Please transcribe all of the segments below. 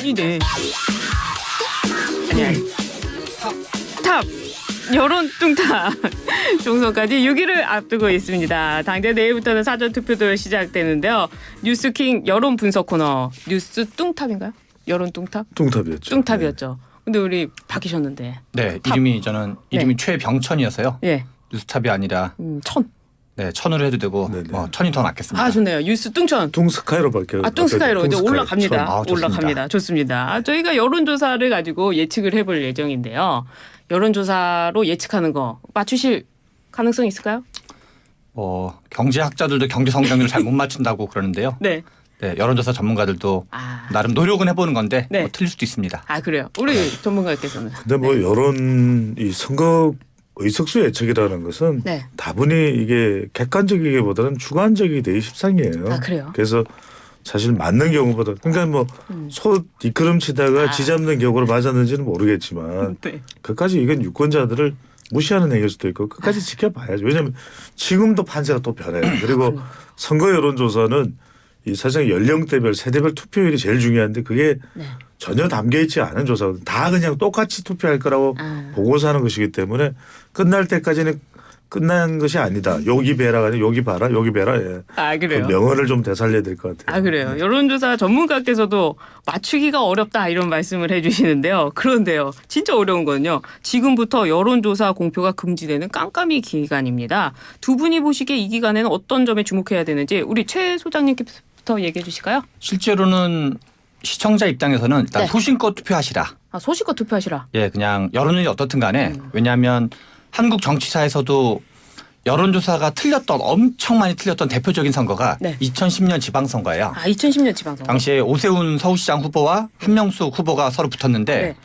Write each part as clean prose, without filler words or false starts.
시대. 아니. 탑. 여론 뚱탑. 총선까지 6일을 앞두고 있습니다. 당대 내일부터는 사전투표도 시작되는데요. 뉴스킹 여론 분석 코너. 뉴스 뚱탑인가요? 여론 뚱탑? 뚱탑이었죠. 뚱탑이었죠. 근데 우리 바뀌셨는데. 네, 탑. 저는 이름이 최병천이어서요. 예. 뉴스탑이 아니라 천. 네, 천으로 해도 되고 네네. 천이 더 낫겠습니다. 아 좋네요. 뉴스 뚱천. 뚱스카이로 바뀌어. 뚱스카이로 이제 올라갑니다. 좋습니다. 올라갑니다. 좋습니다. 저희가 여론조사를 가지고 예측을 해볼 예정인데요. 여론조사로 예측하는 거 맞추실 가능성 있을까요? 경제학자들도 경제 성장률을 잘 못 맞춘다고 그러는데요. 네. 네, 여론조사 전문가들도 나름 노력은 해보는 건데 네. 틀릴 수도 있습니다. 아 그래요. 우리 전문가께서는. 근데 뭐 여론 이 선거 의석수 예측이라는 것은 네. 다분히 이게 객관적이기보다는 주관적이 되게 십상이에요. 아 그래요. 그래서 사실 맞는 경우보다 그러니까 뭐 소 뒷걸음치다가 쥐 잡는 격으로 맞았는지는 모르겠지만 네. 끝까지 이건 유권자들을 무시하는 행위일 수도 있고 끝까지 지켜봐야죠. 왜냐하면 지금도 판세가 또 변해요. 그리고 선거 여론조사는 이 사실 연령대별 세대별 투표율이 제일 중요한데 그게 네. 전혀 담겨 있지 않은 조사거든요. 다 그냥 똑같이 투표할 거라고 보고서 하는 것이기 때문에 끝날 때까지는 끝난 것이 아니다. 여기 배라가 아니라 여기 봐라 여기 배라. 예. 아 그래요. 그 명언을 좀 되살려야 될 것 같아요. 아 그래요. 여론조사 전문가께서도 맞추기가 어렵다 이런 말씀을 해주시는데요. 그런데요. 진짜 어려운 거는요. 지금부터 여론조사 공표가 금지되는 깜깜이 기간입니다. 두 분이 보시기에 이 기간에는 어떤 점에 주목해야 되는지 우리 최 소장님께부터 얘기해 주실까요? 실제로는 시청자 입장에서는 일단 네. 소신껏 투표하시라. 아 소식껏 투표하시라. 예, 그냥 여론이 어떻든 간에 왜냐하면 한국 정치사에서도 여론조사가 엄청 많이 틀렸던 대표적인 선거가 네. 2010년 지방선거예요. 아 2010년 지방선거. 당시에 오세훈 서울시장 후보와 한명숙 후보가 서로 붙었는데 네.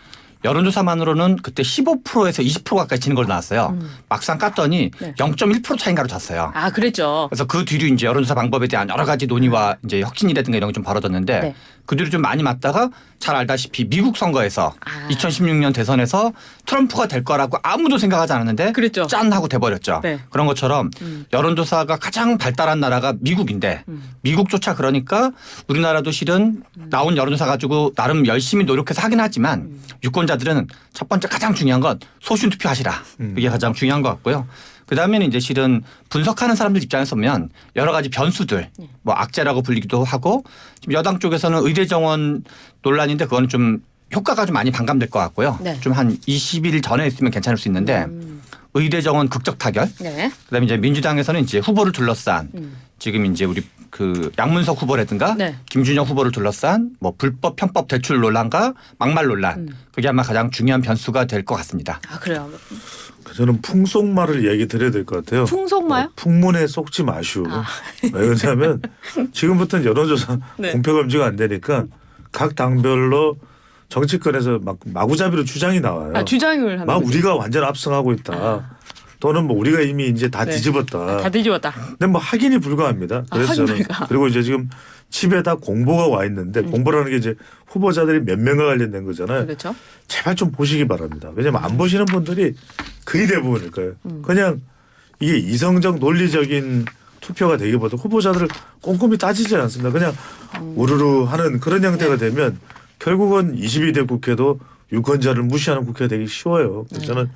여론조사만으로는 그때 15%에서 20% 가까이 지는 걸로 나왔어요. 막상 깠더니 네. 0.1% 차인가로 졌어요. 아 그랬죠. 그래서 그 뒤로 이제 여론조사 방법에 대한 여러 가지 논의와 이제 혁신이라든가 이런 게 좀 벌어졌는데 네. 그 뒤로 좀 많이 맞다가 잘 알다시피 미국 선거에서 아. 2016년 대선에서 트럼프가 될 거라고 아무도 생각하지 않았는데 그랬죠. 짠 하고 돼버렸죠. 네. 그런 것처럼 여론조사가 가장 발달한 나라가 미국인데 미국조차 그러니까 우리나라도 실은 나온 여론조사 가지고 나름 열심히 노력해서 하긴 하지만 유권자들은 첫 번째 가장 중요한 건 소신 투표하시라. 이게 가장 중요한 것 같고요. 그다음에는 이제 실은 분석하는 사람들 입장에서 보면 여러 가지 변수들 뭐 악재라고 불리기도 하고 지금 여당 쪽에서는 의대 정원 논란인데 그거는 좀 효과가 좀 많이 반감될 것 같고요. 네. 좀 한 20일 전에 했으면 괜찮을 수 있는데 의대 정원 극적 타결. 네. 그다음에 이제 민주당에서는 이제 후보를 둘러싼 지금 이제 우리 그 양문석 후보라든가 네. 김준영 후보를 둘러싼 뭐 불법 편법 대출 논란과 막말 논란 그게 아마 가장 중요한 변수가 될 것 같습니다. 아 그래요. 저는 풍속말을 얘기 드려야 될 것 같아요. 풍속마요? 풍문에 속지 마시오. 왜냐하면 지금부터는 여론조사 네. 공표 검증이 안 되니까 각 당별로 정치권에서 막 마구잡이로 주장이 나와요. 아 주장을 하는. 막 우리가 완전 압승하고 있다. 또는 뭐 우리가 이미 이제 다 네. 뒤집었다. 다 뒤집었다. 근데 뭐 확인이 불가합니다. 그래서 확인 저는 불가. 그리고 이제 지금 집에다 공보가 와 있는데 공보라는 게 이제 후보자들이 몇 명과 관련된 거잖아요. 그렇죠. 제발 좀 보시기 바랍니다. 왜냐하면 안 보시는 분들이 거의 대부분일 거예요. 그냥 이게 이성적 논리적인 투표가 되기보다 후보자들을 꼼꼼히 따지지 않습니다. 그냥 우르르 하는 그런 형태가 되면 결국은 22대 국회도 유권자를 무시하는 국회가 되기 쉬워요. 그래서 저는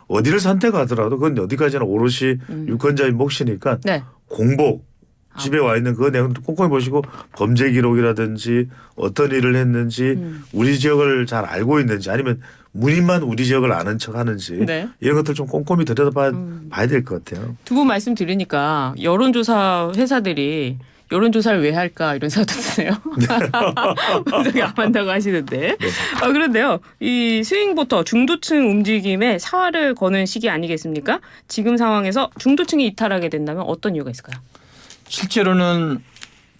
어디를 선택하더라도 그건 어디까지나 오롯이 유권자의 몫이니까 네. 공보 집에 와 있는 그 내용도 꼼꼼히 보시고 범죄 기록이라든지 어떤 일을 했는지 우리 지역을 잘 알고 있는지 아니면 문인만 우리 지역을 아는 척 하는지 네. 이런 것들 좀 꼼꼼히 들여다봐야 될 것 같아요. 두 분 말씀 들으니까 여론조사 회사들이 여론조사를 왜 할까 이런 생각도 드네요. 분석이 안 한다고 하시는데. 아, 그런데요. 이 스윙보터 중도층 움직임에 사활을 거는 시기 아니겠습니까? 지금 상황에서 중도층이 이탈하게 된다면 어떤 이유가 있을까요? 실제로는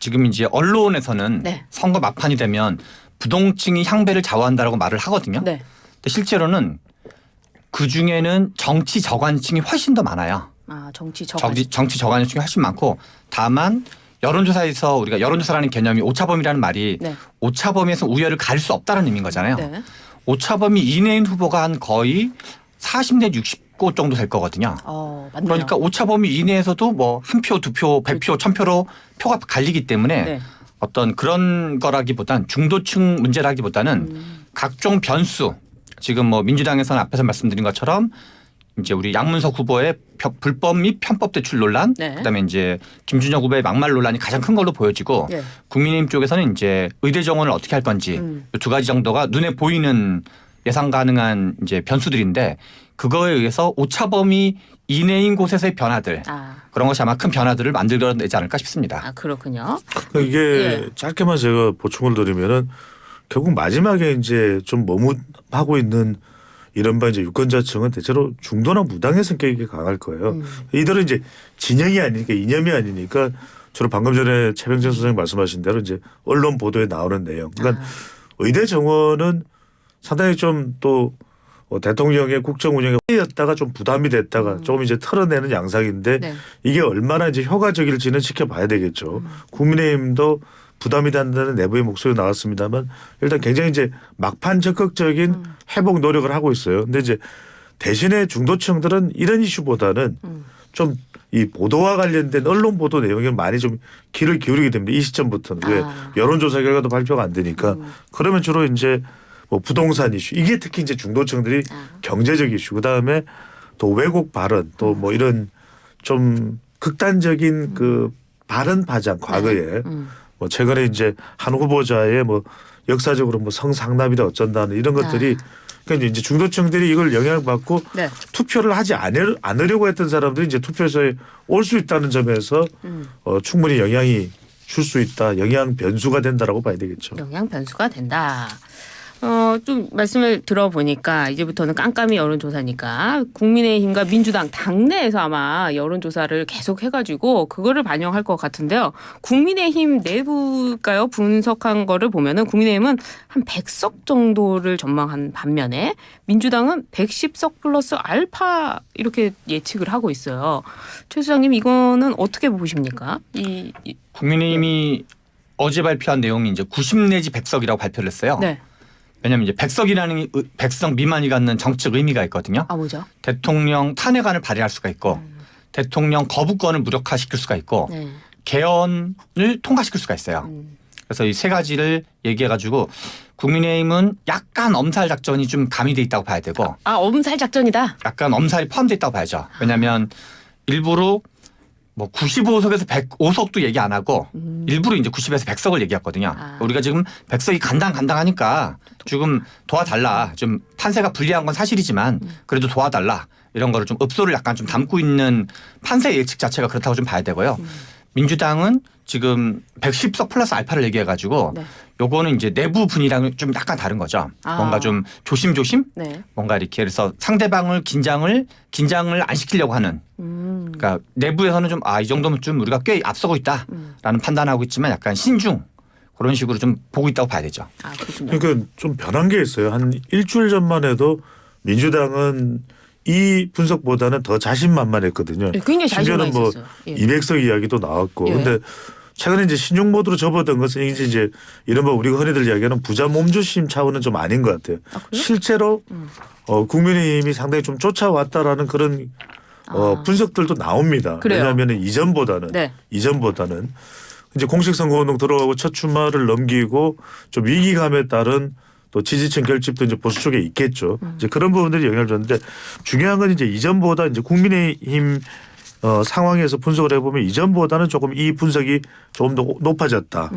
지금 이제 언론에서는 네. 선거 막판이 되면 부동층이 향배를 좌우한다라고 말을 하거든요. 네. 근데 실제로는 그 중에는 정치 저관층이 훨씬 더 많아요. 아, 정치 저관. 정치 저관층이 훨씬 많고 다만 여론조사에서 우리가 여론조사라는 개념이 오차범위라는 말이 네. 오차범위에서 우열을 가릴 수 없다는 의미인 거잖아요. 네. 오차범위 이내인 후보가 한 거의 40내 60곳 정도 될 거거든요. 맞네요. 그러니까 오차범위 이내에서도 뭐 한 표, 두 표, 100표, 1000표로 표가 갈리기 때문에 네. 어떤 그런 거라기보단 중도층 문제라기보다는 각종 변수 지금 뭐 민주당에서는 앞에서 말씀드린 것처럼 이제 우리 양문석 후보의 불법 및 편법 대출 논란, 네. 그다음에 이제 김준혁 후보의 막말 논란이 가장 큰 걸로 보여지고 네. 국민의힘 쪽에서는 이제 의대 정원을 어떻게 할 건지 이 두 가지 정도가 눈에 보이는 예상 가능한 이제 변수들인데 그거에 의해서 오차범위 이내인 곳에서의 변화들 그런 것이 아마 큰 변화들을 만들어내지 않을까 싶습니다. 아 그렇군요. 그러니까 이게 예. 짧게만 제가 보충을 드리면은 결국 마지막에 이제 좀 머뭇하고 있는 이른바 이제 유권자층은 대체로 중도나 무당의 성격이 강할 거예요. 이들은 이제 진영이 아니니까 이념이 아니니까 주로 방금 전에 최병진 소장님 말씀하신 대로 이제 언론 보도에 나오는 내용. 그러니까 의대 정원은 상당히 좀 또 대통령의 국정 운영에 였다가 좀 부담이 됐다가 조금 이제 털어내는 양상인데 네. 이게 얼마나 이제 효과적일지는 지켜봐야 되겠죠. 국민의힘도 부담이 된다는 내부의 목소리가 나왔습니다만 일단 굉장히 이제 막판 적극적인 회복 노력을 하고 있어요. 근데 이제 대신에 중도층들은 이런 이슈보다는 좀 이 보도와 관련된 언론 보도 내용에 많이 좀 귀를 기울이게 됩니다. 이 시점부터는. 왜 여론조사 결과도 발표가 안 되니까. 그러면 주로 이제 뭐 부동산 이슈 이게 특히 이제 중도층들이 경제적 이슈 그다음에 또 왜곡 발언 또 뭐 이런 좀 극단적인 그 발언 파장 과거에 뭐 최근에 이제 한 후보자의 뭐 역사적으로 뭐 성상납이다 어쩐다는 이런 것들이 그러니까 이제 중도층들이 이걸 영향을 받고 네. 투표를 하지 않으려고 했던 사람들이 이제 투표소에 올 수 있다는 점에서 충분히 영향이 줄 수 있다. 영향 변수가 된다라고 봐야 되겠죠. 영향 변수가 된다. 좀 말씀을 들어보니까 이제부터는 깜깜이 여론조사니까 국민의힘과 민주당 당내에서 아마 여론조사를 계속 해가지고 그거를 반영할 것 같은데요. 국민의힘 내부가요 분석한 거를 보면은 국민의힘은 한 100석 정도를 전망한 반면에 민주당은 110석 플러스 알파 이렇게 예측을 하고 있어요. 최 수장님 이거는 어떻게 보십니까? 국민의힘이 어제 발표한 내용이 이제 90 내지 100석이라고 발표를 했어요. 네. 왜냐하면 이제 100석이라는 100석 미만이 갖는 정책 의미가 있거든요. 아 뭐죠? 대통령 탄핵안을 발의할 수가 있고 대통령 거부권을 무력화시킬 수가 있고 네. 개헌을 통과시킬 수가 있어요. 그래서 이 세 가지를 얘기해가지고 국민의힘은 약간 엄살 작전이 좀 가미돼 있다고 봐야 되고 엄살 작전이다. 약간 엄살이 포함돼 있다고 봐야죠. 왜냐하면 일부러 뭐 95석에서 105석도 얘기 안 하고 일부러 이제 90에서 100석을 얘기했거든요. 우리가 지금 100석이 간당간당하니까 지금 도와달라. 좀 판세가 불리한 건 사실이지만 그래도 도와달라. 이런 거를 좀 읍소를 약간 좀 담고 있는 판세 예측 자체가 그렇다고 좀 봐야 되고요. 민주당은 지금 110석 플러스 알파를 얘기해가지고 네. 요거는 이제 내부 분위기랑은 좀 약간 다른 거죠. 뭔가 좀 조심조심 네. 뭔가 이렇게 그래서 상대방을 긴장을 안 시키려고 하는 그러니까 내부에서는 좀 이 정도면 좀 우리가 꽤 앞서고 있다라는 판단하고 있지만 약간 신중 그런 식으로 좀 보고 있다고 봐야 되죠. 그렇군요. 그러니까 좀 변한 게 있어요. 한 일주일 전만 해도 민주당은 이 분석보다는 더 자신만만했거든요. 굉장히 심지어는 뭐 자신만 있었어요. 200석 이야기도 나왔고. 예. 근데 최근에 이제 신용 모드로 접어든 것은 이제 이른바 우리가 흔히들 이야기하는 부자 몸조심 차원은 좀 아닌 것 같아요. 실제로 국민의힘이 상당히 좀 쫓아왔다라는 그런 분석들도 나옵니다. 그래요? 왜냐하면 이전보다는 이제 공식 선거운동 들어가고 첫 주말을 넘기고 좀 위기감에 따른 또 지지층 결집도 이제 보수 쪽에 있겠죠. 이제 그런 부분들이 영향을 줬는데 중요한 건 이제 이전보다 이제 국민의힘 상황에서 분석을 해보면 이전보다는 조금 이 분석이 조금 더 높아졌다.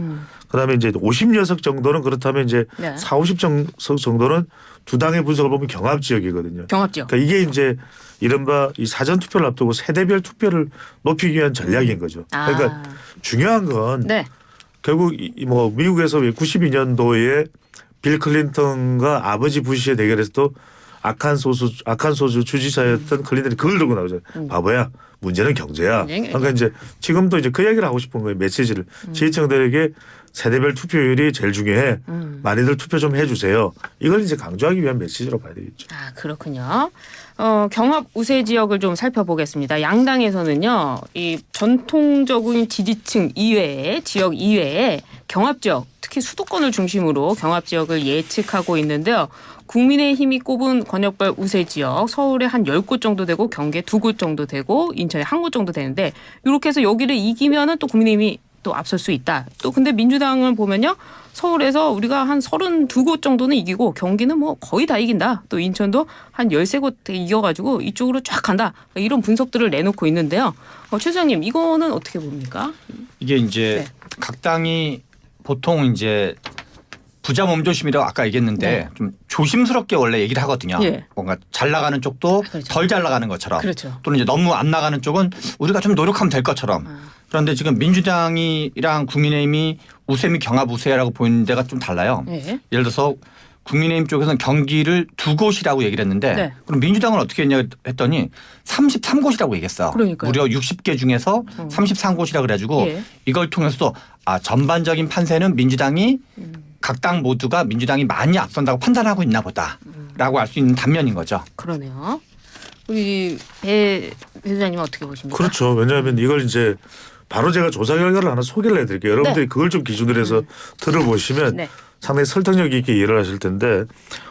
그다음에 이제 50여석 정도는 그렇다면 이제 네. 40~50석 정도는 두 당의 분석을 보면 경합 지역이거든요. 경합 지역. 그러니까 이게 이제 이른바 이 사전 투표를 앞두고 세대별 투표를 높이기 위한 전략인 거죠. 그러니까 중요한 건 네. 결국 뭐 미국에서 92년도에 빌 클린턴과 아버지 부시의 대결에서도 악한 소수 주지사였던 클린턴이 그걸 들고 나오죠. 바보야. 문제는 경제야. 그러니까 이제 지금도 이제 그 얘기를 하고 싶은 거예요. 메시지를 지지층들에게 세대별 투표율이 제일 중요해. 많이들 투표 좀 해주세요. 이걸 이제 강조하기 위한 메시지로 봐야 되겠죠. 그렇군요. 경합 우세 지역을 좀 살펴보겠습니다. 양당에서는요, 이 전통적인 지지층 이외에 지역 이외에 경합 지역, 특히 수도권을 중심으로 경합 지역을 예측하고 있는데요. 국민의힘이 꼽은 권역별 우세 지역, 서울에 한 10곳 정도 되고 경기에 2곳 정도 되고 인천에 1곳 정도 되는데 이렇게 해서 여기를 이기면은 또 국민의힘이 또 앞설 수 있다. 또 근데 민주당을 보면요. 서울에서 우리가 한 32곳 정도는 이기고 경기는 뭐 거의 다 이긴다. 또 인천도 한 13곳 이겨가지고 이쪽으로 쫙 간다. 이런 분석들을 내놓고 있는데요. 최 소장님 이거는 어떻게 봅니까? 이게 이제 각 당이 보통 이제 부자 몸조심이라고 아까 얘기했는데 좀 조심스럽게 원래 얘기를 하거든요. 예. 뭔가 잘 나가는 쪽도 그렇죠. 덜 잘 나가는 것처럼 그렇죠. 또는 이제 너무 안 나가는 쪽은 우리가 좀 노력하면 될 것처럼 그런데 지금 민주당이랑 국민의힘이 우세미 경합 우세라고 보이는 데가 좀 달라요. 예. 예를 들어서 국민의힘 쪽에서는 경기를 2곳이라고 얘기를 했는데 네. 그럼 민주당은 어떻게 했냐 했더니 33곳이라고 얘기했어. 그러니까요. 무려 60개 중에서 33곳이라 그래가지고 예. 이걸 통해서 전반적인 판세는 민주당이 각 당 모두가 민주당이 많이 앞선다고 판단하고 있나 보다라고 알 수 있는 단면인 거죠. 그러네요. 우리 배 소장님 어떻게 보십니까? 그렇죠. 왜냐하면 이걸 이제 바로 제가 조사 결과를 하나 소개를 해드릴게요. 여러분들이 그걸 좀 기준으로 해서 들어보시면 네. 상당히 설득력 있게 이해를 하실 텐데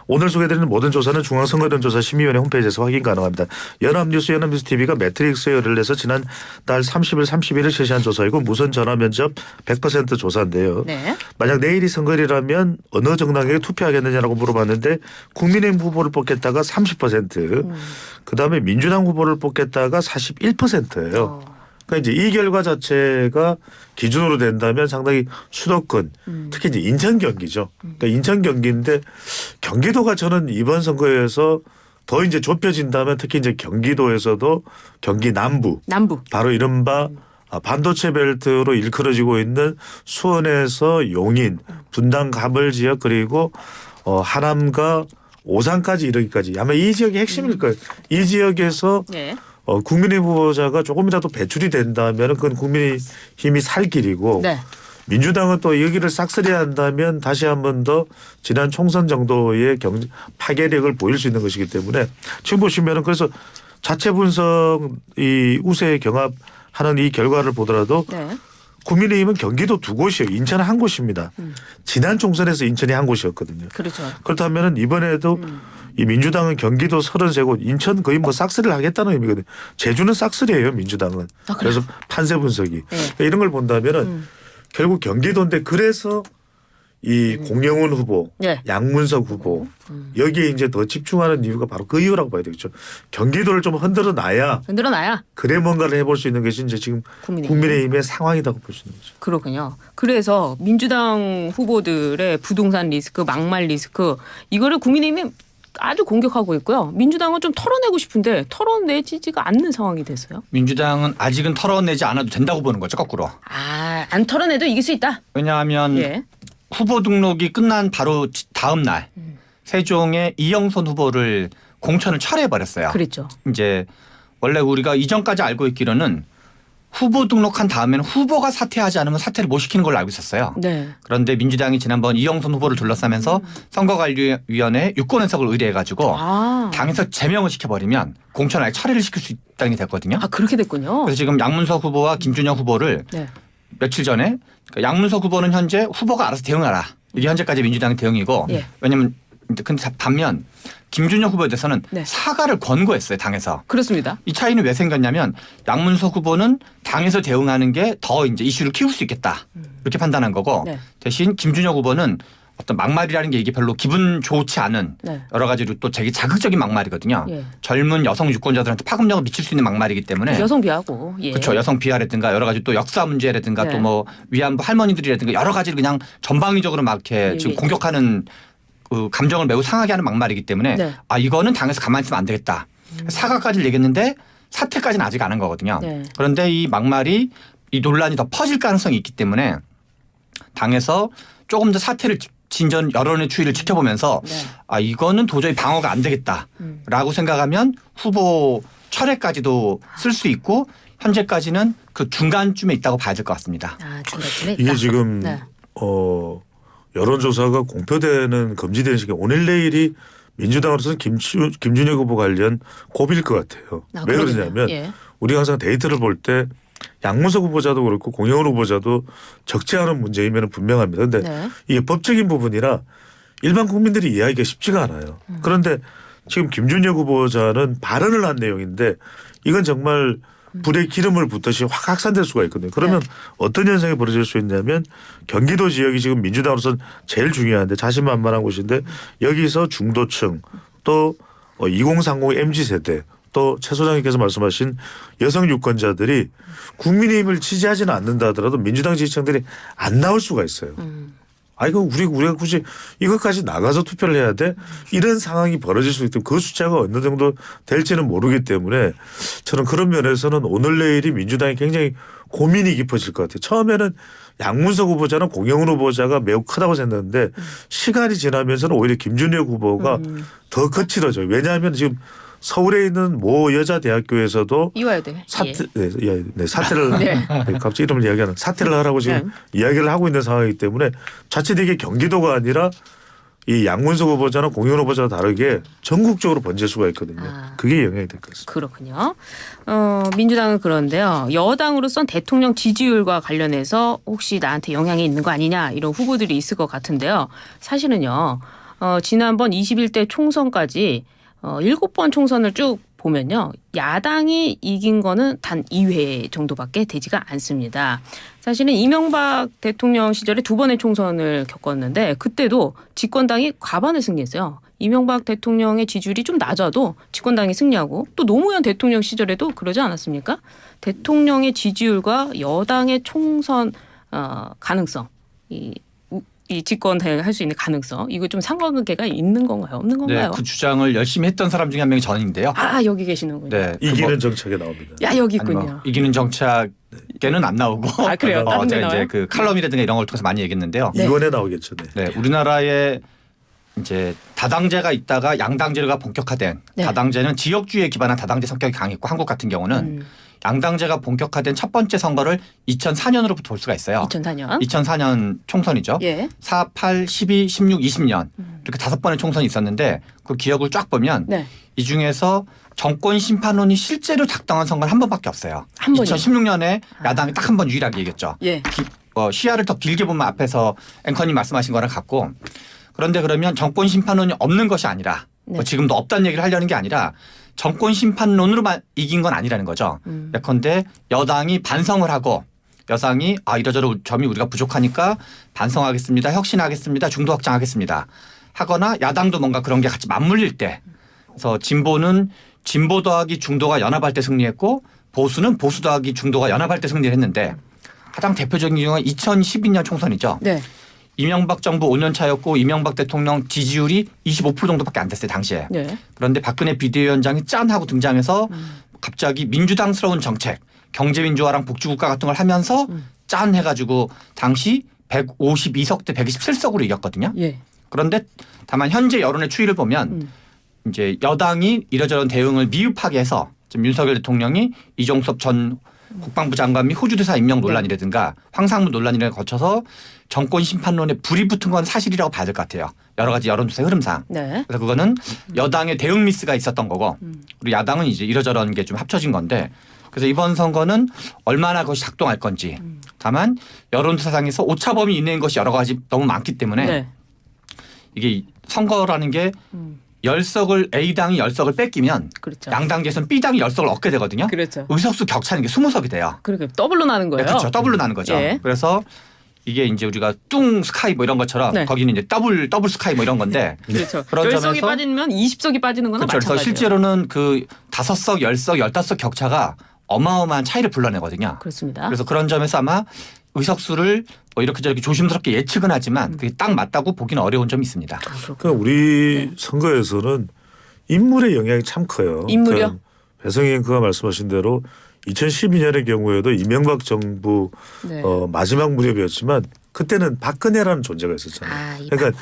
오늘 소개해드리는 모든 조사는 중앙선거여론조사심의위원회 홈페이지에서 확인 가능합니다. 연합뉴스 TV가 매트릭스에 의뢰를 해서 지난달 30일 31일 실시한 조사이고 무선 전화 면접 100% 조사인데요. 네. 만약 내일이 선거일이라면 어느 정당에게 투표하겠느냐라고 물어봤는데 국민의힘 후보를 뽑겠다가 30%, 그다음에 민주당 후보를 뽑겠다가 41%예요. 그러니까 이제 이 결과 자체가 기준으로 된다면 상당히 수도권 특히 이제 인천 경기죠. 그러니까 인천 경기인데 경기도가 저는 이번 선거에서 더 이제 좁혀진다면 특히 이제 경기도에서도 경기 남부 바로 이른바 반도체 벨트로 일컬어지고 있는 수원에서 용인, 분당 가물 지역 그리고 하남과 오산까지 이르기까지 아마 이 지역이 핵심일 거예요. 이 지역에서 네. 국민의힘 후보자가 조금이라도 배출이 된다면 그건 국민의힘이 살 길이고 네. 민주당은 또 여기를 싹쓸이 한다면 다시 한 번 더 지난 총선 정도의 파괴력을 보일 수 있는 것이기 때문에 지금 보시면은 그래서 자체 분석 이 우세 경합하는 이 결과를 보더라도 네. 국민의힘은 경기도 2곳이에요. 인천은 한 곳입니다. 지난 총선에서 인천이 한 곳이었거든요. 그렇죠. 그렇다면 이번에도 이 민주당은 경기도 33곳, 인천 거의 뭐 싹쓸이를 하겠다는 의미거든요. 제주는 싹쓸이에요, 민주당은. 그래서 판세 분석이. 그러니까 이런 걸 본다면은 결국 경기도인데 그래서 이 공영훈 후보, 네. 양문석 후보 여기에 이제 더 집중하는 이유가 바로 그 이유라고 봐야 되겠죠. 경기도를 좀 흔들어 놔야 그래 뭔가를 해볼 수 있는 것이 이제 지금 국민의힘의 상황이라고 볼 수 있는 거죠. 그렇군요. 그래서 민주당 후보들의 부동산 리스크, 막말 리스크 이거를 국민의힘이 아주 공격하고 있고요. 민주당은 좀 털어내고 싶은데 털어내지가 않는 상황이 됐어요. 민주당은 아직은 털어내지 않아도 된다고 보는 거죠. 거꾸로. 안 털어내도 이길 수 있다. 왜냐하면 예. 후보 등록이 끝난 바로 다음 날 세종의 이영선 후보를 공천을 철회해버렸어요. 그랬죠. 이제 원래 우리가 이전까지 알고 있기로는 후보 등록한 다음에는 후보가 사퇴하지 않으면 사퇴를 못 시키는 걸로 알고 있었어요. 네. 그런데 민주당이 지난번 이영선 후보를 둘러싸면서 선거관리위원회에 유권 해석을 의뢰해가지고 당에서 제명을 시켜버리면 공천을 아예 철회를 시킬 수 있다는 게 됐거든요. 그렇게 됐군요. 그래서 지금 양문석 후보와 김준영 후보를 네. 며칠 전에 양문석 후보는 현재 후보가 알아서 대응하라. 이게 현재까지 민주당의 대응이고 예. 왜냐하면 근데 반면 김준영 후보에 대해서는 네. 사과를 권고했어요. 당에서. 그렇습니다. 이 차이는 왜 생겼냐면 양문석 후보는 당에서 대응하는 게 더 이제 이슈를 키울 수 있겠다. 이렇게 판단한 거고 네. 대신 김준영 후보는 어떤 막말이라는 게 이게 별로 기분 좋지 않은 네. 여러 가지로 또 되게 자극적인 막말이거든요. 예. 젊은 여성 유권자들한테 파급력을 미칠 수 있는 막말이기 때문에 여성 비하고. 예. 그렇죠. 여성 비하라든가 여러 가지 또 역사 문제라든가 네. 또 뭐 위안부 할머니들이라든가 여러 가지를 그냥 전방위적으로 막 이렇게 지금 공격하는 그 감정을 매우 상하게 하는 막말이기 때문에 네. 이거는 당에서 가만히 있으면 안 되겠다. 사과까지를 얘기했는데 사퇴까지는 아직 안 한 거거든요. 네. 그런데 이 막말이 이 논란이 더 퍼질 가능성이 있기 때문에 당에서 조금 더 사퇴를 진전 여론의 추이를 지켜보면서 네. 이거는 도저히 방어가 안 되겠다라고 생각하면 후보 철회까지도 쓸 수 있고 현재까지는 그 중간쯤에 있다고 봐야 될 것 같습니다. 중간쯤에 있다. 이게 지금 네. 여론조사가 공표되는 금지되는 시기에 오늘 내일이 민주당으로서는 김준혁 후보 관련 고비일 것 같아요. 왜 그러냐면 우리가 항상 데이터를 볼 때 양문석 후보자도 그렇고 공영훈 후보자도 적지 않은 문제이면 분명합니다. 그런데 이게 법적인 부분이라 일반 국민들이 이해하기가 쉽지가 않아요. 그런데 지금 김준혁 후보자는 발언을 한 내용인데 이건 정말 불에 기름을 붓듯이 확 확산될 수가 있거든요. 그러면 어떤 현상이 벌어질 수 있냐면 경기도 지역이 지금 민주당으로서는 제일 중요한데 자신만만한 곳인데 여기서 중도층 또 2030 MZ세대 또 최 소장님께서 말씀하신 여성 유권자들이 국민의힘을 지지하지는 않는다 하더라도 민주당 지지층들이 안 나올 수가 있어요. 아이고 우리가 굳이 이것까지 나가서 투표를 해야 돼? 이런 상황이 벌어질 수 있기 때문에 그 숫자가 어느 정도 될지는 모르기 때문에 저는 그런 면에서는 오늘 내일이 민주당이 굉장히 고민이 깊어질 것 같아요. 처음에는 양문석 후보자는 공영훈 후보자가 매우 크다고 생각했는데 시간이 지나면서는 오히려 김준혁 후보가 더 거칠어져요. 왜냐하면 지금 서울에 있는 모 여자 대학교에서도 이화여대 사퇴를 네. 갑자기 이름을 이야기하는 사퇴를 하라고 지금 이야기를 하고 있는 상황이기 때문에 자칫 이게 경기도가 아니라 이 양문석 후보자나 공영훈 후보자와 다르게 전국적으로 번질 수가 있거든요. 그게 영향이 될 것 같습니다. 그렇군요. 민주당은 그런데요. 여당으로선 대통령 지지율과 관련해서 혹시 나한테 영향이 있는 거 아니냐 이런 후보들이 있을 것 같은데요. 사실은요. 지난번 21대 총선까지 7번 총선을 쭉 보면요. 야당이 이긴 거는 단 2회 정도밖에 되지가 않습니다. 사실은 이명박 대통령 시절에 2번의 총선을 겪었는데 그때도 집권당이 과반을 승리했어요. 이명박 대통령의 지지율이 좀 낮아도 집권당이 승리하고 또 노무현 대통령 시절에도 그러지 않았습니까? 대통령의 지지율과 여당의 총선 가능성 이 집권할 수 있는 가능성 이거 좀 상관관계가 있는 건가요? 없는 건가요? 네, 그 주장을 열심히 했던 사람 중에 한 명이 저인데요. 아 여기 계시는군요. 네, 이기는 정책에 나옵니다. 야 여기 아니, 뭐 있군요. 이기는 정책에는 안 나오고 아, 그래요? 다른 데 제가 나와요? 이제 그 칼럼이라든가 이런 걸 통해서 많이 얘기했는데요. 네. 이번에 나오겠죠. 네. 네, 우리나라에 이제 다당제가 있다가 양당제가 본격화된 네. 다당제는 지역주의에 기반한 다당제 성격이 강했고 한국 같은 경우는 양당제가 본격화된 첫 번째 선거를 2004년으로부터 볼 수가 있어요. 2004년. 2004년 총선이죠. 예. 4, 8, 12, 16, 20년 이렇게 5번의 총선이 있었는데 그 기억을 쫙 보면 네. 이 중에서 정권 심판론이 실제로 작동한 선거는 한 번밖에 없어요. 한 번이요? 2016년에 야당이 딱 한 번 유일하게 이겼죠. 예. 시야를 더 길게 보면 앞에서 앵커님 말씀하신 거랑 같고 그런데 그러면 정권 심판론이 없는 것이 아니라 네. 지금도 없다는 얘기를 하려는 게 아니라 정권 심판론으로만 이긴 건 아니라는 거죠. 예컨대 여당이 반성을 하고 여당이 이러저러 점이 우리가 부족하니까 반성하겠습니다. 혁신하겠습니다. 중도 확장하겠습니다. 하거나 야당도 뭔가 그런 게 같이 맞물릴 때 그래서 진보는 진보 더하기 중도가 연합할 때 승리했고 보수는 보수 더하기 중도가 연합할 때 승리를 했는데 가장 대표적인 경우가 2012년 총선이죠. 네. 이명박 정부 5년 차였고 이명박 대통령 지지율이 25% 정도밖에 안 됐어요. 당시에. 네. 그런데 박근혜 비대위원장이 짠 하고 등장해서 갑자기 민주당스러운 정책 경제민주화랑 복지국가 같은 걸 하면서 짠 해가지고 당시 152석 대 127석으로 이겼거든요. 예. 그런데 다만 현재 여론의 추이를 보면 이제 여당이 이러저런 대응을 미흡하게 해서 지금 윤석열 대통령이 이종섭 전 국방부 장관 및 호주 대사 임명 논란이라든가 황상무 논란이를 거쳐서 정권 심판론에 불이 붙은 건 사실이라고 봐야 될 것 같아요. 여러 가지 여론조사 흐름상. 네. 그래서 그거는 여당의 대응 미스가 있었던 거고 그리고 야당은 이제 이러저런 게 좀 합쳐진 건데 그래서 이번 선거는 얼마나 그것이 작동할 건지 다만 여론조사상에서 오차범위 이내인 것이 여러 가지 너무 많기 때문에 네. 이게 선거라는 게 10석을 A당이 10석을 뺏기면 그렇죠. 양당제에서는 B당이 10석을 얻게 되거든요. 그렇죠. 의석수 격차는 게 20석이 돼요. 그러니까 더블로 나는 거예요. 네, 그렇죠. 더블로 나는 거죠. 예. 그래서 이게 이제 우리가 뚱 스카이 뭐 이런 것처럼 네. 거기는 이제 더블 스카이 뭐 이런 건데 그렇죠. 그런 10석이 점에서 빠지면 20석이 빠지는 거나 그렇죠. 그래서 마찬가지예요. 실제로는 그 5석, 10석, 15석 격차가 어마어마한 차이를 불러내거든요. 그렇습니다. 그래서 그런 점에서 아마 의석수를 뭐 이렇게 저렇게 조심스럽게 예측은 하지만 그게 딱 맞다고 보기는 어려운 점이 있습니다. 그러니까 우리 선거에서는 인물의 영향이 참 커요. 인물이요? 그러니까 배성희 앵커가 말씀하신 대로 2012년의 경우에도 이명박 정부 네. 마지막 무렵이었지만 그때는 박근혜라는 존재가 있었잖아요. 그러니까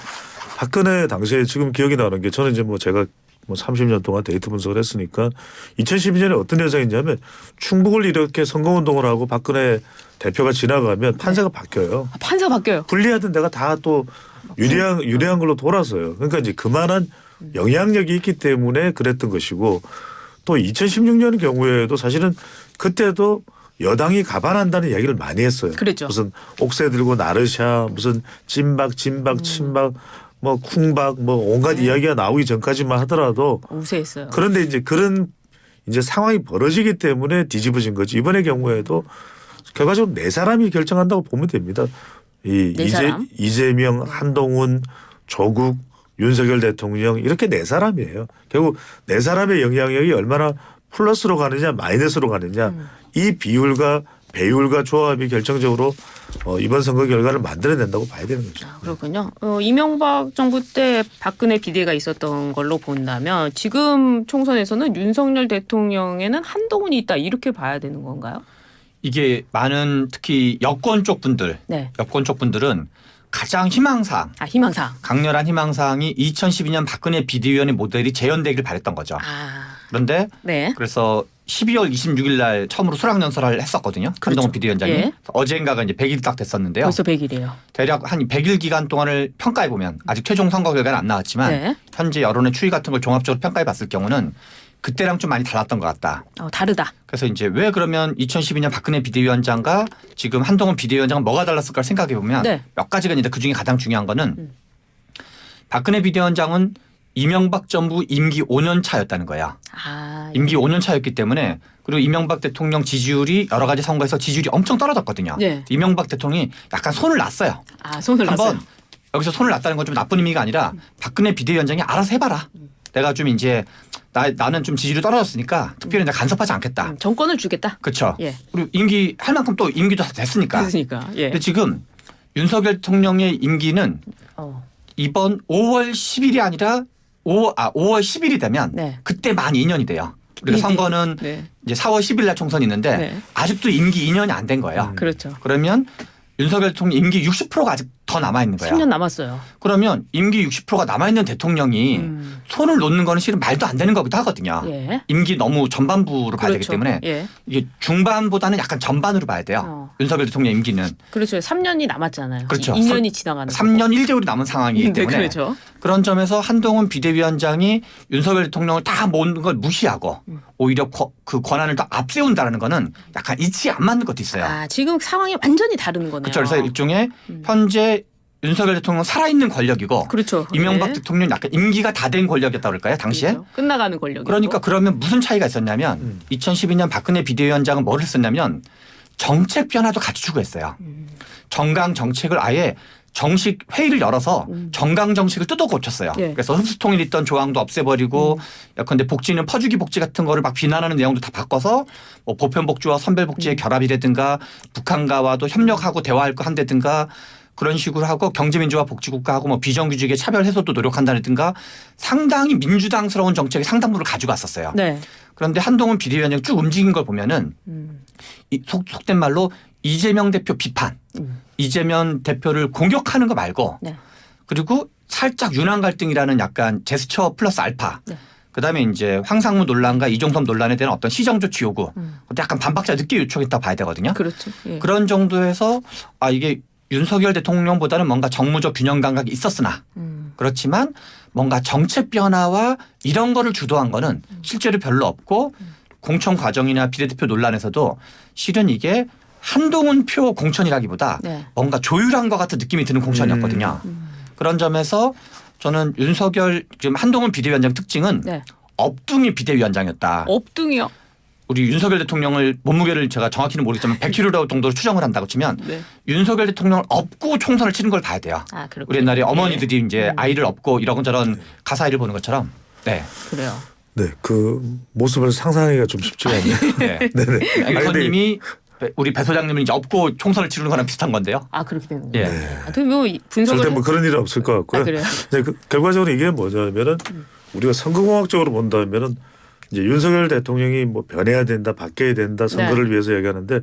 박근혜 당시에 지금 기억이 나는 게 저는 이제 뭐 제가 뭐 30년 동안 데이터 분석을 했으니까 2012년에 어떤 현상이냐면 충북을 이렇게 선거운동을 하고 박근혜 대표가 지나가면 판세가 바뀌어요. 판사 바뀌어요. 불리하던 데가 다 또 유리한 걸로 돌아서요. 그러니까 이제 그만한 영향력이 있기 때문에 그랬던 것이고 또 2016년 경우에도 사실은 그때도 여당이 가반한다는 이야기를 많이 했어요. 그랬죠. 무슨 옥새 들고 나르샤 무슨 진박 친박 뭐 쿵박 뭐 온갖 이야기가 나오기 전까지만 하더라도 우세했어요. 그런데 이제 그런 이제 상황이 벌어지기 때문에 뒤집어진 거지. 이번의 경우에도 결과적으로 네 사람이 결정한다고 보면 됩니다. 이 네 사람? 이재명, 한동훈, 조국, 윤석열 대통령 이렇게 네 사람이에요. 결국 네 사람의 영향력이 얼마나 플러스로 가느냐 마이너스로 가느냐 이 비율과 배율과 조합이 결정적으로 이번 선거 결과를 만들어낸다고 봐야 되는 거죠. 그렇군요. 이명박 정부 때 박근혜 비대가 있었던 걸로 본다면 지금 총선에서는 윤석열 대통령에는 한동훈이 있다 이렇게 봐야 되는 건가요? 이게 많은 특히 여권 쪽 분들, 네. 여권 쪽 분들은 가장 희망사항, 희망사항. 강렬한 희망사항이 2012년 박근혜 비대위원회 모델이 재현되길 바랬던 거죠. 그런데 네. 그래서 12월 26일 날 처음으로 수락연설을 했었거든요. 그렇죠. 한동훈 비대위원장이. 예. 어제인가가 이제 100일이 딱 됐었는데요. 벌써 100일이에요. 대략 한 100일 기간 동안을 평가해 보면 아직 최종 선거 결과는 안 나왔지만 네. 현재 여론의 추이 같은 걸 종합적으로 평가해 봤을 경우는 그때랑 좀 많이 달랐던 것 같다. 다르다. 그래서 이제 왜 그러면 2012년 박근혜 비대위원장과 지금 한동훈 비대위원장은 뭐가 달랐을까 생각해 보면 네. 몇 가지가 있는데 그중에 가장 중요한 거는 박근혜 비대위원장은 이명박 정부 임기 5년 차였다는 거야. 임기 5년 차였기 때문에 그리고 이명박 대통령 지지율이 여러 가지 선거에서 지지율이 엄청 떨어졌거든요. 네. 이명박 대통령이 약간 손을 놨어요. 손을 놨어요. 한번 여기서 손을 놨다는 건 좀 나쁜 의미가 아니라 박근혜 비대위원장이 알아서 해봐라. 내가 좀 이제 나는 좀 지지율이 떨어졌으니까 특별히 내가 간섭하지 않겠다. 정권을 주겠다. 그렇죠. 예. 그리고 임기 할 만큼 또 임기도 다 됐으니까. 그러니까. 예. 근데 지금 윤석열 대통령의 임기는 이번 5월 10일이 아니라 5월 10일이 되면 네. 그때 만 2년이 돼요. 우리가 선거는 네. 이제 4월 10일 날 총선이 있는데 네. 아직도 임기 2년이 안 된 거예요. 그렇죠. 그러면 윤석열 대통령 임기 60%가 아직 더 남아 있는 거예요. 10년 남았어요. 그러면 임기 60%가 남아 있는 대통령이 손을 놓는 거는 실은 말도 안 되는 거기도 하거든요. 예. 임기 너무 전반부로 봐야 되기 그렇죠. 때문에 예. 이게 중반보다는 약간 전반으로 봐야 돼요. 윤석열 대통령 임기는. 그렇죠. 3년이 남았잖아요. 그렇죠. 2년이 지나가는 3년 1개월이 남은 상황이기 네, 때문에 그렇죠. 그런 점에서 한동훈 비대위원장이 윤석열 대통령을 다 모든 걸 무시하고 오히려 그 권한을 더 앞세운다는 거는 약간 이치에 안 맞는 것도 있어요. 지금 상황이 완전히 다르는 거네요. 그렇죠. 그래서 일종의 현재 윤석열 대통령 살아있는 권력이고 그렇죠. 이명박 네. 대통령 약간 임기가 다 된 권력이었다고 그럴까요? 당시에. 그렇죠. 끝나가는 권력이고. 그러니까 그러면 무슨 차이가 있었냐면 2012년 박근혜 비대위원장은 뭐를 했었냐면 정책 변화도 같이 추구했어요. 정강 정책을 아예 정식 회의를 열어서 정강 정책을 뜯어 고쳤어요. 예. 그래서 흡수통일 있던 조항도 없애버리고 예컨대 복지는 퍼주기 복지 같은 거를 막 비난하는 내용도 다 바꿔서 뭐 보편복지와 선별복지의 결합이라든가 북한과도 협력하고 대화할 거 한다든가 그런 식으로 하고 경제민주화 복지국가하고 뭐 비정규직의 차별 해소도 노력한다든가 상당히 민주당스러운 정책의 상당부를 가지고 왔었어요. 네. 그런데 한동훈 비대위원장이 쭉 움직인 걸 보면은 이 속된 말로 이재명 대표 비판, 이재명 대표를 공격하는 거 말고 네. 그리고 살짝 윤한 갈등이라는 약간 제스처 플러스 알파. 네. 그다음에 이제 황상무 논란과 이종섭 논란에 대한 어떤 시정조치 요구. 그것도 약간 반박자 늦게 요청했다 봐야 되거든요. 그렇죠. 예. 그런 정도에서 이게 윤석열 대통령보다는 뭔가 정무적 균형 감각이 있었으나 그렇지만 뭔가 정책 변화와 이런 거를 주도한 거는 실제로 별로 없고 공천 과정이나 비례대표 논란에서도 실은 이게 한동훈 표 공천이라기보다 네. 뭔가 조율한 것 같은 느낌이 드는 공천이었거든요. 그런 점에서 저는 윤석열 지금 한동훈 비대위원장 특징은 네. 업둥이 비대위원장이었다. 업둥이요. 우리 윤석열 대통령을 몸무게를 제가 정확히는 모르겠지만 100kg 정도로 추정을 한다고 치면 네. 윤석열 대통령을 업고 총선을 치는 걸 봐야 돼요. 그렇군요. 우리 옛날에 어머니들이 네. 이제 아이를 업고 이런저런 가사일을 보는 것처럼. 네. 그래요. 네, 그 모습을 상상하기가 좀 쉽지가 않네요. 네. 네네. 앵커님이 우리 배 소장님을 이제 업고 총선을 치르는 거랑 비슷한 건데요. 그렇게 되는 예. 거예요. 뭐 분석을 절대 뭐 그런 일은 없을 것 같고요. 그래요? 네, 결과적으로 이게 뭐냐면은 우리가 선거공학적으로 본다면은 이제 윤석열 대통령이 뭐 변해야 된다, 바뀌어야 된다, 선거를 위해서 얘기하는데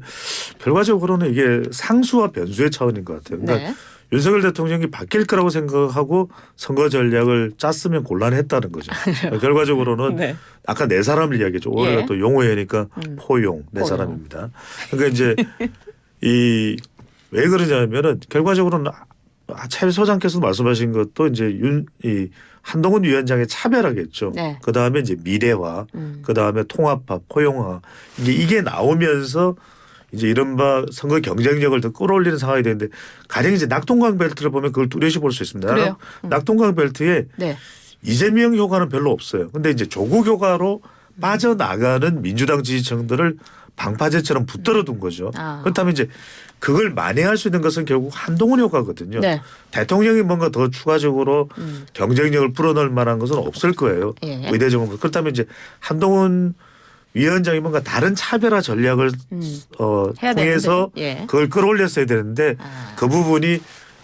결과적으로는 이게 상수와 변수의 차원인 것 같아요. 그러니까 윤석열 대통령이 바뀔 거라고 생각하고 선거 전략을 짰으면 곤란했다는 거죠. 결과적으로는 아까 네 사람을 이야기했죠. 올해가 또 용어회니까 포용 네 사람입니다. 그러니까 이제 왜 그러냐면은 결과적으로는 차일 소장께서 말씀하신 것도 이제 이 한동훈 위원장의 차별하겠죠. 네. 그 다음에 이제 미래화, 그 다음에 통합화, 포용화 이게 나오면서 이제 이른바 선거 경쟁력을 더 끌어올리는 상황이 되는데 가령 이제 낙동강 벨트를 보면 그걸 뚜렷이 볼 수 있습니다. 낙동강 벨트에 이재명 효과는 별로 없어요. 근데 이제 조국 효과로 빠져나가는 민주당 지지층들을 방파제처럼 붙들어 둔 거죠. 그렇다면 이제 그걸 만회할 수 있는 것은 결국 한동훈 효과거든요. 네. 대통령이 뭔가 더 추가적으로 경쟁력을 불어넣을 만한 것은 없을 거예요. 예. 의대정부. 그렇다면 이제 한동훈 위원장이 뭔가 다른 차별화 전략을 해야 통해서 되는데. 예. 그걸 끌어올렸어야 되는데 그 부분이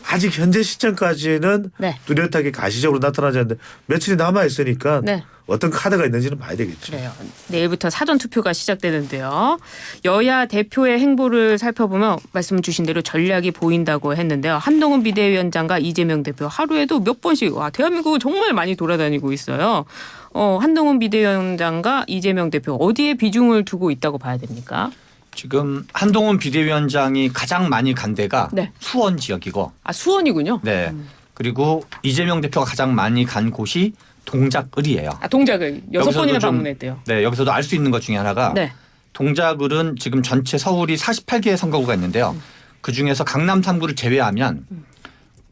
아직 현재 시점까지는 네. 뚜렷하게 가시적으로 나타나지 않는데 며칠이 남아 있으니까 네. 어떤 카드가 있는지는 봐야 되겠죠. 그래요. 내일부터 사전 투표가 시작되는데요. 여야 대표의 행보를 살펴보면 말씀 주신 대로 전략이 보인다고 했는데요. 한동훈 비대위원장과 이재명 대표 하루에도 몇 번씩 대한민국을 정말 많이 돌아다니고 있어요. 한동훈 비대위원장과 이재명 대표 어디에 비중을 두고 있다고 봐야 됩니까? 지금 한동훈 비대위원장이 가장 많이 간 데가 네. 수원 지역이고 수원이군요. 네. 그리고 이재명 대표가 가장 많이 간 곳이 동작을이에요. 동작을 6번이나 여기서도 좀- 방문했대요. 네, 여기서도 알 수 있는 것 중에 하나가 네. 동작을은 지금 전체 서울이 48개의 선거구가 있는데요. 그중에서 강남 3구를 제외하면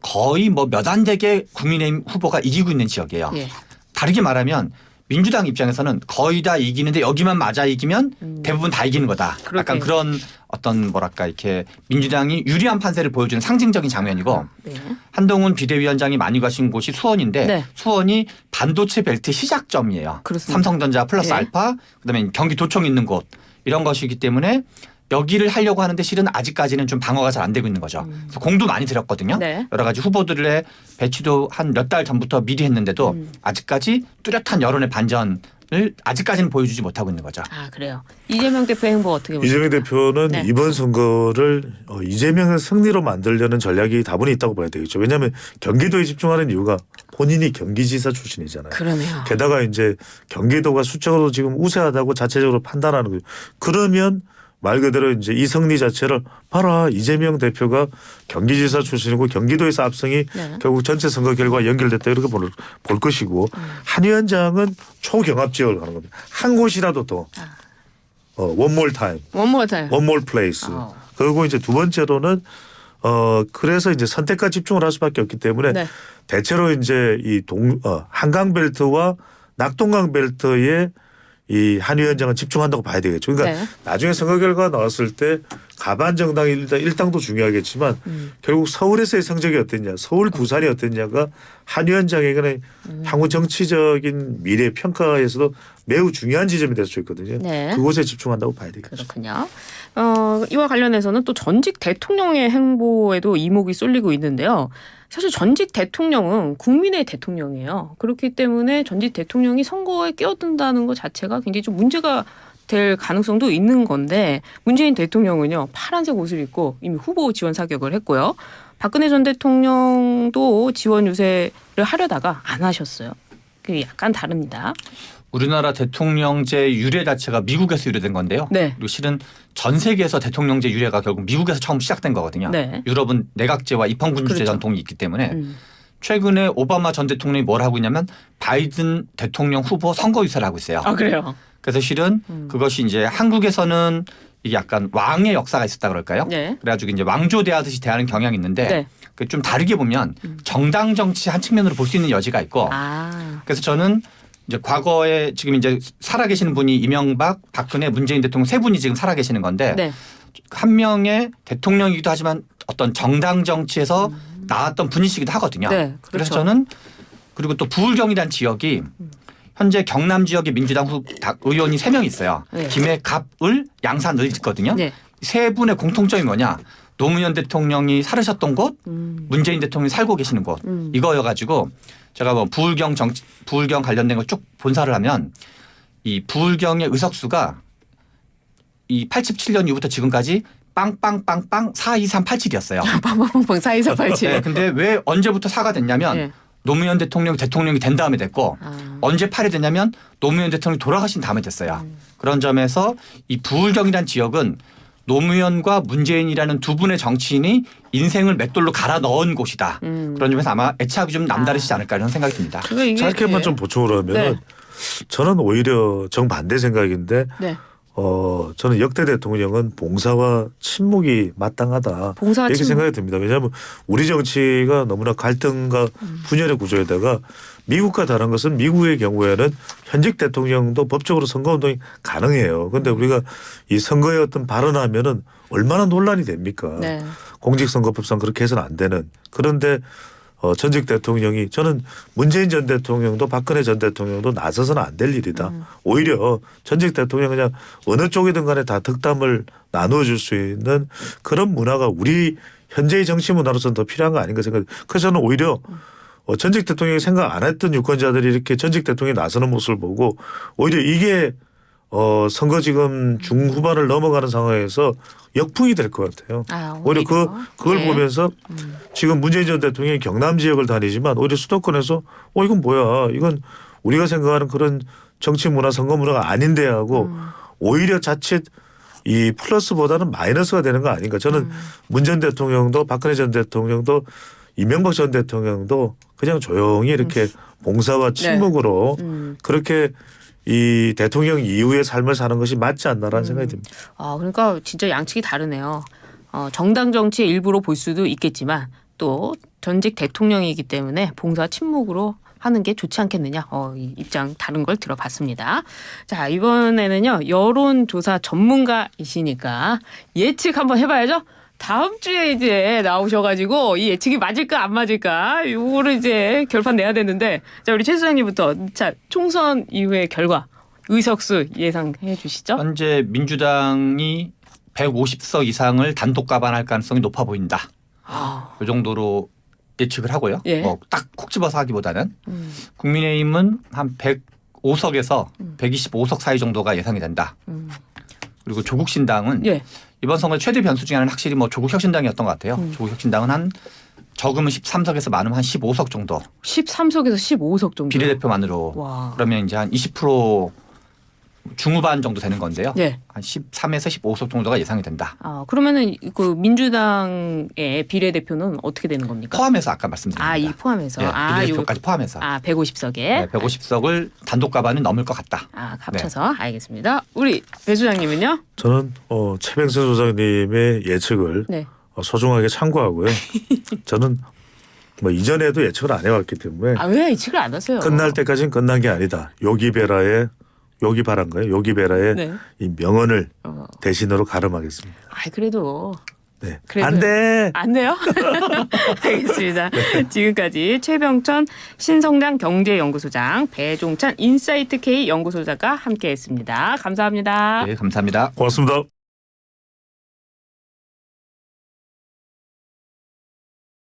거의 뭐 몇 안 되게 국민의힘 후보가 이기고 있는 지역이에요. 예. 다르게 말하면 민주당 입장에서는 거의 다 이기는데 여기만 맞아 이기면 대부분 다 이기는 거다. 약간 그런 어떤 뭐랄까 이렇게 민주당이 유리한 판세를 보여주는 상징적인 장면이고 네. 한동훈 비대위원장이 많이 가신 곳이 수원인데 네. 수원이 반도체 벨트 시작점이에요. 그렇습니다. 삼성전자 플러스 네. 알파 그다음에 경기도청 있는 곳 이런 것이기 때문에 여기를 하려고 하는데 실은 아직까지는 좀 방어가 잘 안 되고 있는 거죠. 그래서 공도 많이 들였거든요. 네. 여러 가지 후보들의 배치도 한 몇 달 전부터 미리 했는데도 아직까지 뚜렷한 여론의 반전을 아직까지는 보여주지 못하고 있는 거죠. 그래요. 이재명 대표 행보 어떻게 보세요? 이재명 대표는 네. 이번 선거를 이재명의 승리로 만들려는 전략이 다분히 있다고 봐야 되겠죠. 왜냐하면 경기도에 집중하는 이유가 본인이 경기지사 출신이잖아요. 그러네요. 게다가 이제 경기도가 수적으로 지금 우세하다고 자체적으로 판단하는 거죠. 그러면 말 그대로 이제 이 승리 자체를 봐라 이재명 대표가 경기지사 출신이고 경기도에서 압승이 네. 결국 전체 선거 결과와 연결됐다 이렇게 볼 것이고 한 위원장은 초경합 지역을 가는 겁니다. 한 곳이라도 더 one more time, 원모어 타임. one more place. 그리고 이제 두 번째로는 그래서 이제 선택과 집중을 할 수밖에 없기 때문에 네. 대체로 이제 이 한강 벨트와 낙동강 벨트에 이 한 위원장은 집중한다고 봐야 되겠죠. 그러니까 네. 나중에 선거 결과가 나왔을 때 가반 정당이 일당도 중요하겠지만 결국 서울에서의 성적이 어땠냐, 서울 부산이 어땠냐가 한 위원장에게는 향후 정치적인 미래 평가에서도 매우 중요한 지점이 될 수 있거든요. 네. 그곳에 집중한다고 봐야 되겠죠. 그렇군요. 이와 관련해서는 또 전직 대통령의 행보에도 이목이 쏠리고 있는데요. 사실 전직 대통령은 국민의 대통령이에요. 그렇기 때문에 전직 대통령이 선거에 끼어든다는 것 자체가 굉장히 좀 문제가 될 가능성도 있는 건데 문재인 대통령은요. 파란색 옷을 입고 이미 후보 지원 사격을 했고요. 박근혜 전 대통령도 지원 유세를 하려다가 안 하셨어요. 그게 약간 다릅니다. 우리나라 대통령제 유래 자체가 미국에서 유래된 건데요. 네. 그리고 실은 전 세계에서 대통령제 유래가 결국 미국에서 처음 시작된 거거든요. 네. 유럽은 내각제와 입헌군주제 그렇죠. 전통이 있기 때문에 최근에 오바마 전 대통령이 뭘 하고 있냐면 바이든 대통령 후보 선거 유세를 하고 있어요. 그래요. 그래서 실은 그것이 이제 한국에서는 이게 약간 왕의 역사가 있었다 그럴까요? 네. 그래가지고 이제 왕조 대하듯이 대하는 경향이 있는데 네. 그 좀 다르게 보면 정당 정치 한 측면으로 볼 수 있는 여지가 있고 그래서 저는 이제 과거에 지금 이제 살아계시는 분이 이명박, 박근혜, 문재인 대통령 세 분이 지금 살아계시는 건데 네. 한 명의 대통령이기도 하지만 어떤 정당 정치에서 나왔던 분이시기도 하거든요. 네, 그렇죠. 그래서 저는 그리고 또 부울경이라는 지역이 현재 경남 지역의 민주당 의원이 3명 있어요. 네. 김해, 갑을, 양산을 있거든요. 네. 세 분의 공통점이 뭐냐. 노무현 대통령이 살으셨던 곳, 문재인 대통령이 살고 계시는 곳 이거여가지고 제가 뭐 부울경 관련된 걸 쭉 본사를 하면 이 부울경의 의석수가 이 87년 이후부터 지금까지 빵빵빵빵 42387이었어요. 빵빵빵빵 42487. 네, 근데 왜 언제부터 4가 됐냐면 네. 노무현 대통령이 된 다음에 됐고 언제 8이 됐냐면 노무현 대통령이 돌아가신 다음에 됐어요. 그런 점에서 이 부울경이라는 지역은 노무현과 문재인이라는 두 분의 정치인이 인생을 맷돌로 갈아 넣은 곳이다. 그런 점에서 아마 애착이 좀 남다르시지 않을까 이런 생각이 듭니다. 짧게만 좀 보충을 하면 네. 저는 오히려 정반대 생각인데 네. 저는 역대 대통령은 봉사와 침묵이 마땅하다. 봉사와 이렇게 침묵. 생각이 듭니다. 왜냐하면 우리 정치가 너무나 갈등과 분열의 구조에다가 미국과 다른 것은 미국의 경우에는 현직 대통령도 법적으로 선거운동이 가능해요. 그런데 우리가 이 선거에 어떤 발언하면은 얼마나 논란이 됩니까? 네. 공직선거법상 그렇게 해서는 안 되는. 그런데 전직 대통령이 저는 문재인 전 대통령도 박근혜 전 대통령도 나서서는 안 될 일이다. 오히려 전직 대통령 그냥 어느 쪽이든 간에 다 덕담을 나누어줄 수 있는 그런 문화가 우리 현재의 정치 문화로서는 더 필요한 거 아닌가 생각해요. 그래서 저는 오히려 전직 대통령이 생각 안 했던 유권자들이 이렇게 전직 대통령이 나서는 모습을 보고 오히려 이게 선거 지금 중후반을 넘어가는 상황에서 역풍이 될 것 같아요. 오히려 그걸 네. 보면서 지금 문재인 전 대통령이 경남 지역을 다니지만 오히려 수도권에서 이건 뭐야 이건 우리가 생각하는 그런 정치 문화 선거 문화가 아닌데 하고 오히려 자칫 이 플러스보다는 마이너스가 되는 거 아닌가. 저는 문 전 대통령도 박근혜 전 대통령도 이명박 전 대통령도 그냥 조용히 이렇게 봉사와 침묵으로 그렇게 이 대통령 이후의 삶을 사는 것이 맞지 않나라는 생각이 듭니다. 그러니까 진짜 양측이 다르네요. 정당 정치의 일부로 볼 수도 있겠지만 또 전직 대통령이기 때문에 봉사 침묵으로 하는 게 좋지 않겠느냐. 이 입장 다른 걸 들어봤습니다. 자, 이번에는요. 여론조사 전문가이시니까 예측 한번 해봐야죠. 다음 주에 이제 나오셔가지고 이 예측이 맞을까 안 맞을까 요거를 이제 결판 내야 되는데 자 우리 최 소장님부터 자 총선 이후의 결과 의석수 예상해 주시죠. 현재 민주당이 150석 이상을 단독 가반할 가능성이 높아 보인다. 이 정도로 예측을 하고요. 예. 딱 콕 집어서 하기보다는 국민의힘은 한 105석에서 125석 사이 정도가 예상이 된다. 그리고 조국신당은 예. 이번 선거 최대 변수 중에 하나는 확실히 조국혁신당이었던 것 같아요. 조국혁신당은 한 적으면 13석에서 많으면 한 15석 정도. 13석에서 15석 정도. 비례대표만으로. 와. 그러면 이제 한 20% 중후반 정도 되는 건데요. 예. 한 13에서 15석 정도가 예상이 된다. 그러면은 그 민주당의 비례대표는 어떻게 되는 겁니까? 포함해서 아까 말씀드린 이 겁니다. 포함해서. 예, 비례대표까지 포함해서. 150석에. 네, 150석을 단독 가반은 넘을 것 같다. 합쳐서 알겠습니다. 우리 배 소장님은요? 저는 최병선 소장님의 예측을 네. 소중하게 참고하고요. 저는 뭐 이전에도 예측을 안 해왔기 때문에 왜 예측을 안 하세요? 끝날 때까지는 끝난 게 아니다. 요기베라의 네. 이 명언을 대신으로 가름하겠습니다. 그래도. 네. 그래도 안 돼. 안 돼요? 알겠습니다. 지금까지 최병천 신성당 경제연구소장, 배종찬 인사이트 K 연구소장과 함께했습니다. 감사합니다. 네, 감사합니다. 고맙습니다.